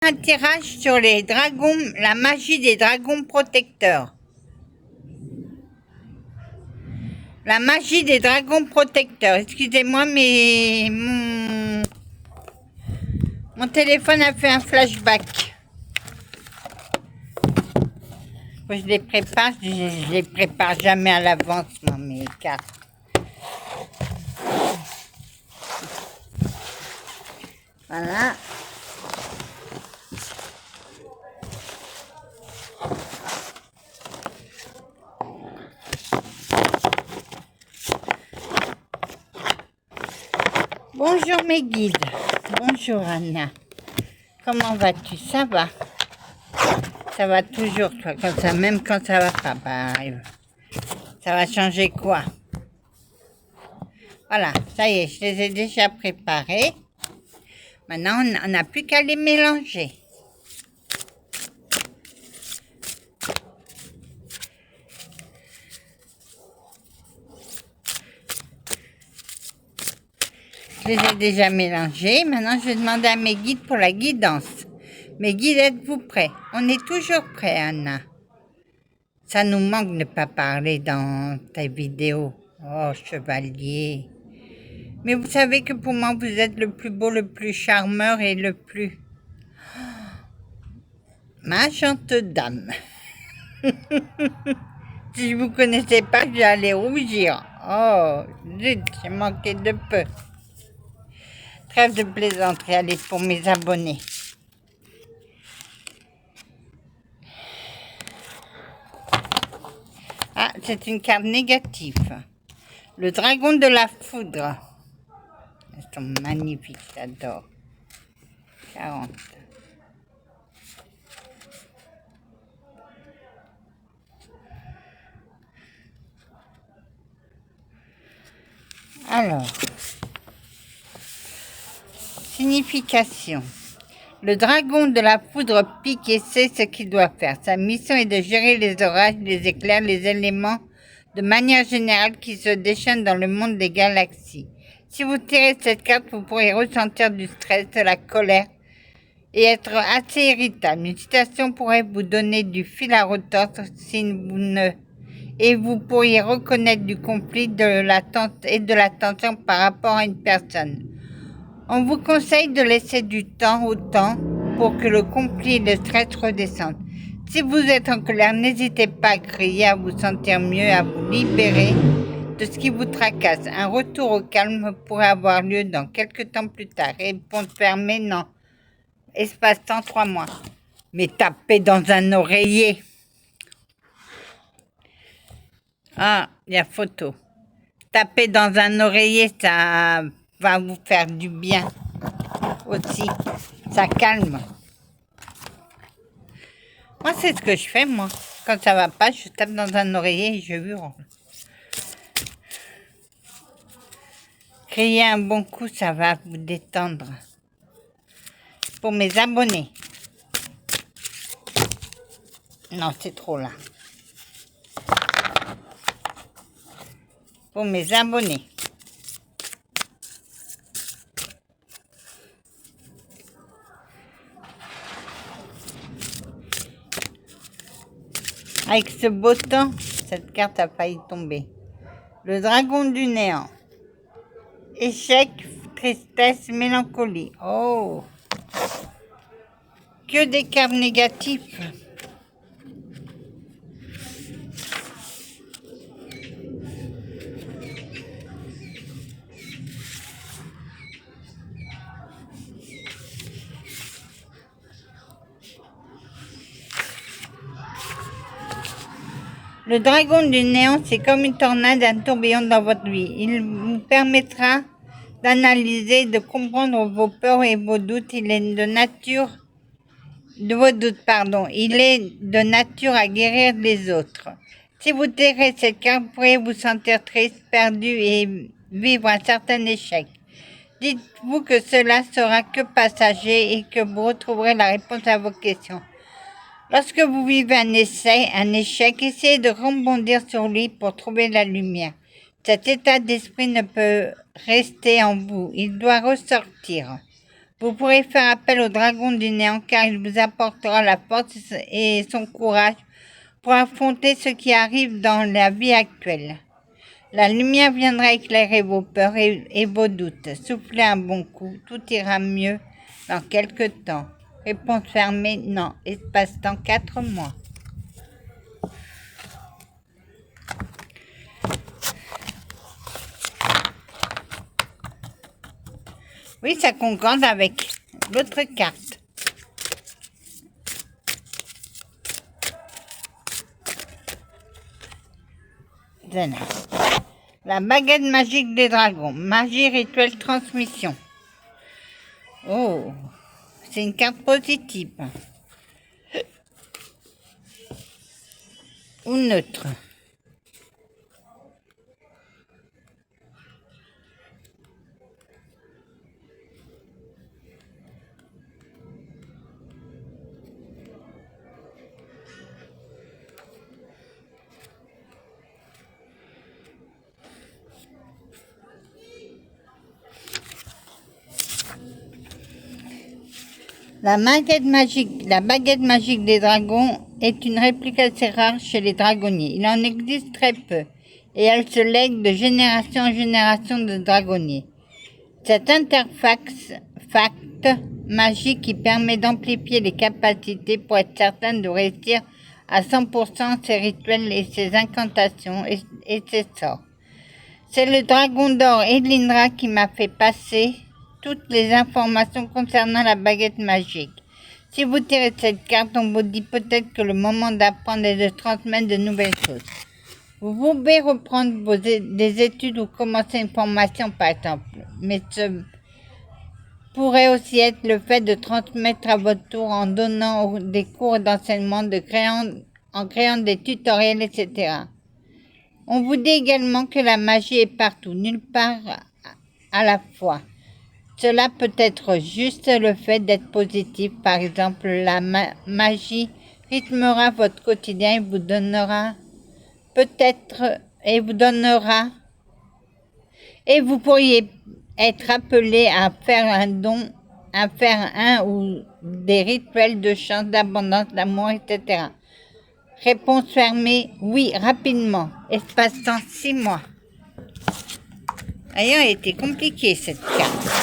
Un tirage sur les dragons, la magie des dragons protecteurs. La magie des dragons protecteurs. Excusez-moi, mais mon téléphone a fait un flashback. Je les prépare, je les prépare jamais à l'avance, moi, mes cartes. Voilà. Bonjour mes guides. Bonjour Anna. Comment vas-tu? Ça va? Ça va toujours, toi, comme ça, même quand ça va pas. Bah, ça va changer quoi? Voilà, ça y est, je les ai déjà préparés. Maintenant, on n'a plus qu'à les mélanger. Je les ai déjà mélangés. Maintenant, je vais demander à mes guides pour la guidance. Mes guides, êtes-vous prêts? On est toujours prêts, Anna. Ça nous manque de ne pas parler dans ta vidéo. Oh, chevalier. Mais vous savez que pour moi, vous êtes le plus beau, le plus charmeur et le plus... Ma chante dame. Si je vous connaissais pas, j'allais rougir. Oh, zut, j'ai manqué de peu. Trêve de plaisanterie, allez, pour mes abonnés. Ah, c'est une carte négative. Le dragon de la foudre. Elles sont magnifiques, j'adore. 40. Alors, signification. Le dragon de la foudre pique et sait ce qu'il doit faire. Sa mission est de gérer les orages, les éclairs, les éléments de manière générale qui se déchaînent dans le monde des galaxies. Si vous tirez cette carte, vous pourrez ressentir du stress, de la colère et être assez irritable. Une citation pourrait vous donner du fil à retordre si vous ne... Et vous pourriez reconnaître du conflit et de la tension par rapport à une personne. On vous conseille de laisser du temps au temps pour que le conflit et le stress redescendent. Si vous êtes en colère, n'hésitez pas à crier, à vous sentir mieux, à vous libérer de ce qui vous tracasse. Un retour au calme pourrait avoir lieu dans quelques temps plus tard. Réponse fermée, non. Espace-temps, 3 mois. Mais tapez dans un oreiller. Ah, il y a photo. Taper dans un oreiller, ça va vous faire du bien aussi. Ça calme. Moi, c'est ce que je fais, moi. Quand ça va pas, je tape dans un oreiller et je hurle. Crier un bon coup, ça va vous détendre. Pour mes abonnés. Non, c'est trop là. Pour mes abonnés. Avec ce beau temps, cette carte a failli tomber. Le dragon du néant. Échec, tristesse, mélancolie. Oh! Que des cartes négatives. Le dragon du néant, c'est comme une tornade, un tourbillon dans votre vie. Il vous permettra d'analyser, de comprendre vos peurs et vos doutes. Il est de nature à guérir les autres. Si vous tirez cette carte, vous pourrez vous sentir triste, perdu et vivre un certain échec. Dites-vous que cela sera que passager et que vous retrouverez la réponse à vos questions. Lorsque vous vivez un échec, essayez de rebondir sur lui pour trouver la lumière. Cet état d'esprit ne peut rester en vous, il doit ressortir. Vous pourrez faire appel au dragon du néant car il vous apportera la force et son courage pour affronter ce qui arrive dans la vie actuelle. La lumière viendra éclairer vos peurs et vos doutes. Soufflez un bon coup, tout ira mieux dans quelques temps. Réponse fermée, non. Espace-temps 4 mois. Oui, ça concorde avec l'autre carte. Voilà. La baguette magique des dragons. Magie, rituel, transmission. Oh, c'est une carte positive. Ou neutre. La baguette magique des dragons est une réplique assez rare chez les dragonniers. Il en existe très peu et elle se lègue de génération en génération de dragonniers. Cet artefact magique qui permet d'amplifier les capacités pour être certain de réussir à 100% ses rituels et ses incantations et ses sorts. C'est le dragon d'or Elindra qui m'a fait passer toutes les informations concernant la baguette magique. Si vous tirez cette carte, on vous dit peut-être que le moment d'apprendre est de transmettre de nouvelles choses. Vous pouvez reprendre des études ou commencer une formation par exemple, mais ce pourrait aussi être le fait de transmettre à votre tour en donnant des cours d'enseignement, en créant des tutoriels, etc. On vous dit également que la magie est partout, nulle part à la fois. Cela peut être juste le fait d'être positif. Par exemple, la magie rythmera votre quotidien et vous donnera et vous pourriez être appelé à faire un don, à faire un ou des rituels de chance, d'abondance, d'amour, etc. Réponse fermée, oui, rapidement. Espace-temps 6 mois. Ayant été compliquée cette carte.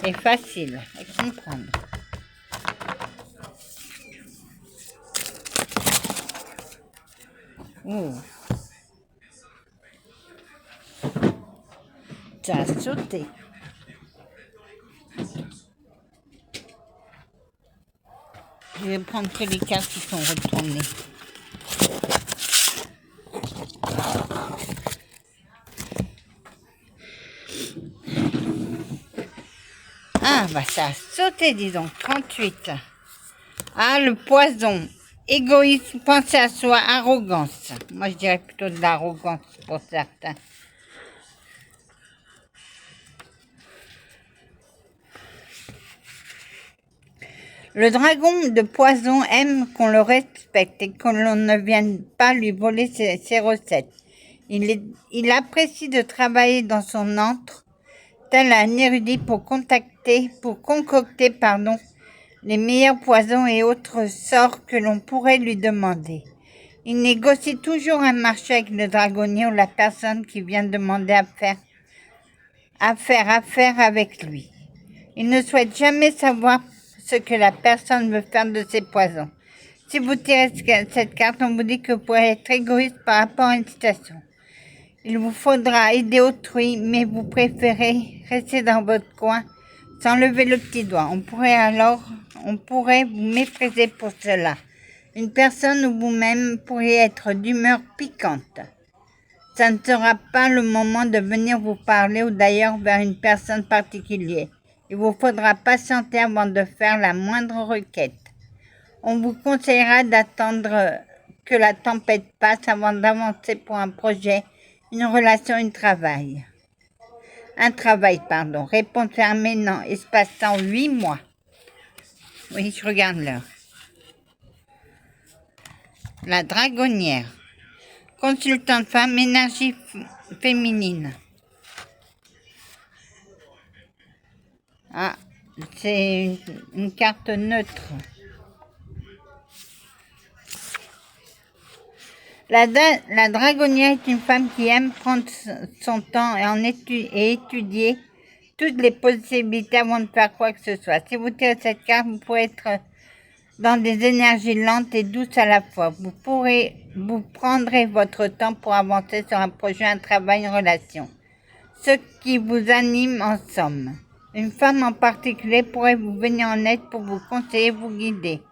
Et facile à comprendre. Oh. Ça a sauté. Je vais prendre que les cartes qui sont retournées. Ah, bah ça a sauté, dis donc, 38. Ah, le poison. Égoïsme, penser à soi, arrogance. Moi, je dirais plutôt de l'arrogance pour certains. Le dragon de poison aime qu'on le respecte et qu'on ne vienne pas lui voler ses recettes. Il apprécie de travailler dans son antre, tel un érudit pour concocter, les meilleurs poisons et autres sorts que l'on pourrait lui demander. Il négocie toujours un marché avec le dragonnier ou la personne qui vient demander à faire affaire avec lui. Il ne souhaite jamais savoir ce que la personne veut faire de ses poisons. Si vous tirez cette carte, on vous dit que vous pourrez être égoïste par rapport à une situation. Il vous faudra aider autrui, mais vous préférez rester dans votre coin sans lever le petit doigt. On pourrait vous mépriser pour cela. Une personne ou vous-même pourriez être d'humeur piquante. Ça ne sera pas le moment de venir vous parler ou d'ailleurs vers une personne particulière. Il vous faudra patienter avant de faire la moindre requête. On vous conseillera d'attendre que la tempête passe avant d'avancer pour un projet, une relation, un travail. Réponse fermée, non. Espace-temps 8 mois. Oui, je regarde l'heure. La dragonnière. Consultante femme, énergie féminine. Ah, c'est une carte neutre. La dragonnière est une femme qui aime prendre son temps et étudier toutes les possibilités avant de faire quoi que ce soit. Si vous tirez cette carte, vous pourrez être dans des énergies lentes et douces à la fois. Vous prendrez votre temps pour avancer sur un projet, un travail, une relation. Ce qui vous anime en somme. Une femme en particulier pourrait vous venir en aide pour vous conseiller, vous guider.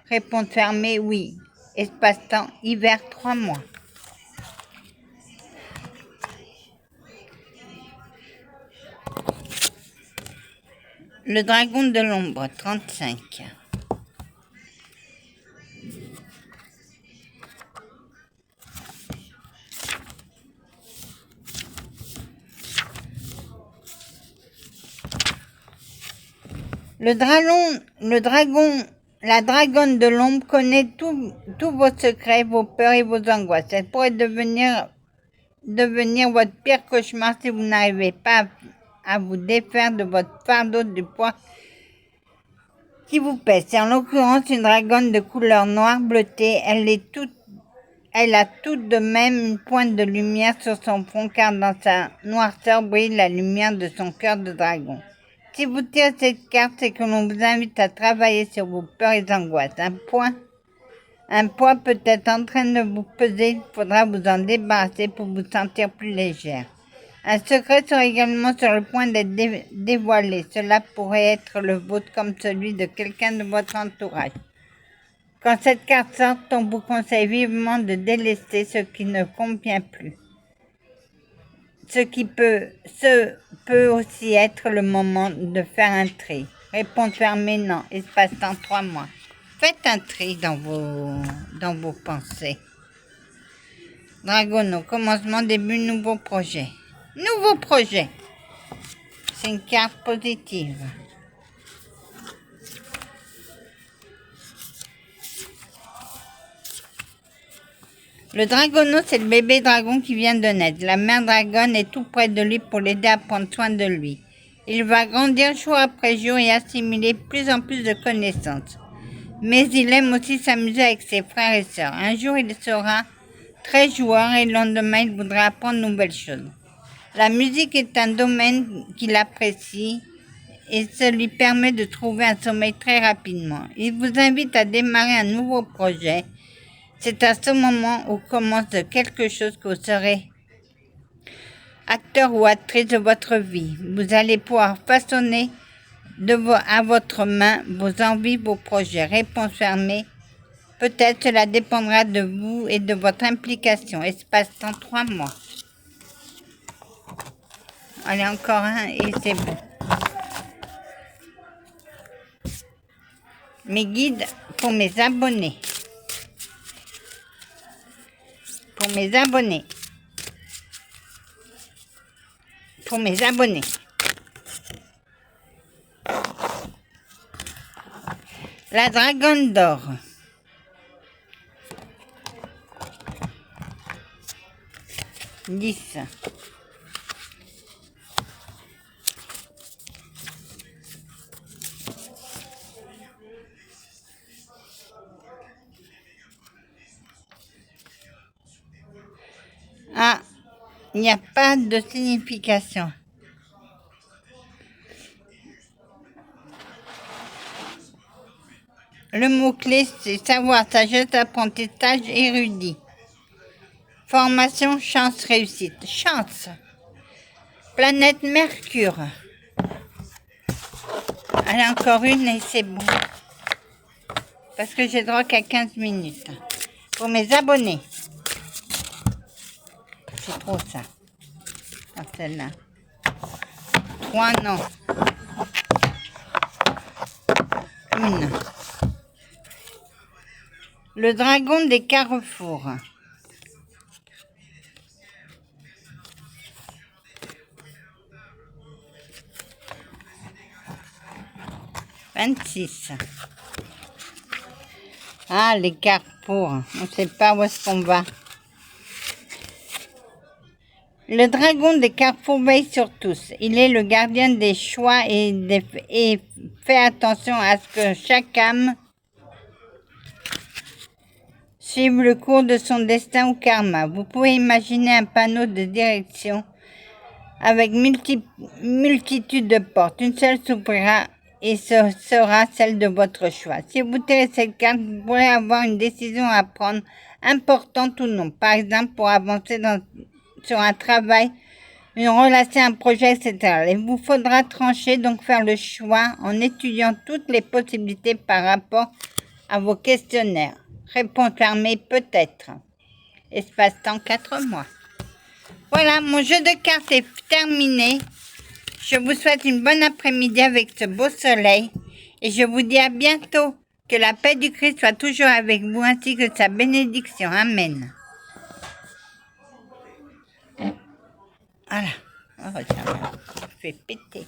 Réponse fermée, oui. Espace-temps, hiver, 3 mois. Le dragon de l'ombre, 35. La dragonne de l'ombre connaît tous vos secrets, vos peurs et vos angoisses. Elle pourrait devenir votre pire cauchemar si vous n'arrivez pas à vous défaire de votre fardeau du poids qui vous pèse. C'est en l'occurrence une dragonne de couleur noire bleutée. Elle a tout de même une pointe de lumière sur son front car dans sa noirceur brille la lumière de son cœur de dragon. Si vous tirez cette carte, c'est que l'on vous invite à travailler sur vos peurs et angoisses. Un poids peut être en train de vous peser, il faudra vous en débarrasser pour vous sentir plus légère. Un secret sera également sur le point d'être dévoilé. Cela pourrait être le vôtre comme celui de quelqu'un de votre entourage. Quand cette carte sort, on vous conseille vivement de délester ce qui ne convient plus. Ce peut aussi être le moment de faire un tri. Réponse fermée, non. Espace-temps, 3 mois. Faites un tri dans vos pensées. Dragon, au commencement, début, nouveau projet. Nouveau projet. C'est une carte positive. Le dragono, c'est le bébé dragon qui vient de naître. La mère dragonne est tout près de lui pour l'aider à prendre soin de lui. Il va grandir jour après jour et assimiler plus en plus de connaissances. Mais il aime aussi s'amuser avec ses frères et sœurs. Un jour, il sera très joueur et le lendemain, il voudra apprendre de nouvelles choses. La musique est un domaine qu'il apprécie et ça lui permet de trouver un sommeil très rapidement. Il vous invite à démarrer un nouveau projet. C'est à ce moment où commence quelque chose que vous serez acteur ou actrice de votre vie. Vous allez pouvoir façonner à votre main vos envies, vos projets. Réponse fermée. Peut-être cela dépendra de vous et de votre implication. Espace-temps 3 mois. Allez, encore un et c'est bon. Mes guides pour mes abonnés. Pour mes abonnés. Pour mes abonnés. La dragonne d'or. Dix. Ah, il n'y a pas de signification. Le mot-clé, c'est savoir, sagesse, apprentissage, érudit. Formation, chance, réussite. Chance. Planète Mercure. Allez, encore une et c'est bon. Parce que j'ai droit qu'à 15 minutes. Pour mes abonnés. C'est trop ça. Ah, celle-là. 3, non. Une. Le dragon des carrefours. « 26. Ah, les carrefours. On ne sait pas où est-ce qu'on va. Le dragon des carrefours veille sur tous. Il est le gardien des choix et fait attention à ce que chaque âme suive le cours de son destin ou karma. Vous pouvez imaginer un panneau de direction avec multitude de portes. Une seule s'ouvrira et ce sera celle de votre choix. Si vous tirez cette carte, vous pourrez avoir une décision à prendre, importante ou non. Par exemple, pour avancer sur un travail, une relation, un projet, etc. Il vous faudra trancher, donc faire le choix en étudiant toutes les possibilités par rapport à vos questionnaires. Réponse fermée, peut-être. Espace-temps 4 mois. Voilà, mon jeu de cartes est terminé. Je vous souhaite une bonne après-midi avec ce beau soleil et je vous dis à bientôt. Que la paix du Christ soit toujours avec vous ainsi que sa bénédiction. Amen. Voilà. Oh, ça m'a fait péter.